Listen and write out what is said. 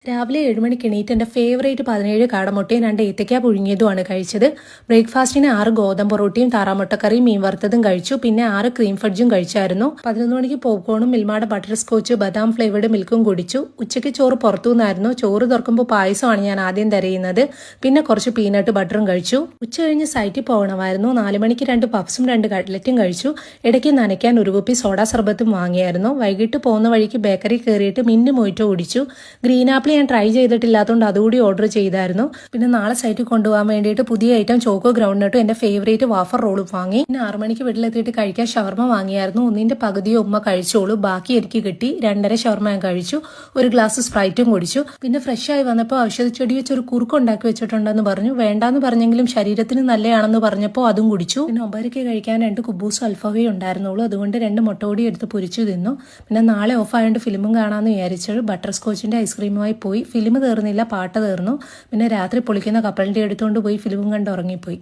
രാവിലെ 7 മണിക്ക് എണീറ്റ് എൻ്റെ ഫേവറേറ്റ് 17 കാടമുട്ടയും 2 ഏത്തയ്ക്ക പുഴുങ്ങിയതുമാണ് കഴിച്ചത്. ബ്രേക്ക്ഫാസ്റ്റിന് 6 ഗോതമ്പ് റൊട്ടിയും താറാമുട്ടക്കറിയും മീൻ വറുത്തതും കഴിച്ചു. പിന്നെ 6 ക്രീം ഫഡ്ജും കഴിച്ചായിരുന്നു. 11 മണിക്ക് പോപ്കോണും മിൽമായുടെ ബട്ടർ സ്കോച്ച് ബദാം ഫ്ലേവേർഡ് മിൽക്കും കുടിച്ചു. ഉച്ചയ്ക്ക് ചോറ് പുറത്തുനിന്നായിരുന്നു. ചോറ് തുറക്കുമ്പോൾ പായസമാണ് ഞാൻ ആദ്യം തിരയുന്നത്. പിന്നെ കുറച്ച് പീനട്ട് ബട്ടറും കഴിച്ചു. ഉച്ച കഴിഞ്ഞ് സൈറ്റിൽ പോകണമായിരുന്നു. 4 മണിക്ക് 2 പഫ്സും 2 കട്ട്ലറ്റും കഴിച്ചു. ഇടയ്ക്ക് നനയ്ക്കാൻ ഒരു കുപ്പി സോഡാ സർബത്തും വാങ്ങിയായിരുന്നു. വൈകിട്ട് പോകുന്ന വഴിക്ക് ബേക്കറി കയറിയിട്ട് മിന്റ് മൊയ്റ്റോ കുടിച്ചു. ഗ്രീൻ ആപ്പിൾ ഞാൻ ട്രൈ ചെയ്തിട്ടില്ലാത്തതുകൊണ്ട് അതുകൂടി ഓർഡർ ചെയ്തായിരുന്നു. പിന്നെ നാളെ സൈറ്റിൽ കൊണ്ടുപോകാൻ വേണ്ടിയിട്ട് പുതിയ ഐറ്റം ചോക്കോ ഗ്രൗണ്ട് നട്ടും എൻ്റെ ഫേവറേറ്റ് വാഫർ റോളും വാങ്ങി. പിന്നെ 6 മണിക്ക് വീട്ടിലെത്തിയിട്ട് കഴിക്കാൻ ഷവർമ വാങ്ങിയായിരുന്നു. ഒന്നിന്റെ പകുതിയോ ഉമ്മ കഴിച്ചോളൂ, ബാക്കി എനിക്ക് കിട്ടി. 2.5 ഷവർമ ഞാൻ കഴിച്ചു. ഒരു ഗ്ലാസ് സ്പ്രൈറ്റും കുടിച്ചു. പിന്നെ ഫ്രഷ് ആയി വന്നപ്പോൾ ഔഷധച്ചെടി വെച്ചൊരു കുറുക്ക് ഉണ്ടാക്കി വെച്ചിട്ടുണ്ടെന്ന് പറഞ്ഞു. വേണ്ടാന്ന് പറഞ്ഞെങ്കിലും ശരീരത്തിന് നല്ലതാണെന്ന് പറഞ്ഞപ്പോൾ അതും കുടിച്ചു. പിന്നെ 9:00 കഴിക്കാൻ 2 കുബൂസും അൽഫവയും ഉണ്ടായിരുന്നുള്ളൂ. അതുകൊണ്ട് 2 മുട്ടപൊടി എടുത്ത് പൊരിച്ചു തിന്നു. പിന്നെ നാളെ ഓഫ് ആയതുകൊണ്ട് ഫിലിമും കാണാമെന്ന് വിചാരിച്ചത് ബട്ടർ സ്കോച്ചിന്റെ ഐസ്ക്രീമുമായി പോയി. ഫിലിം തീർന്നില്ല, പാട്ട് തീർന്നു. പിന്നെ രാത്രി പൊളിക്കുന്ന കപ്പലിൻ്റെ എടുത്തുകൊണ്ട് പോയി ഫിലിമും കണ്ട് ഉറങ്ങിപ്പോയി.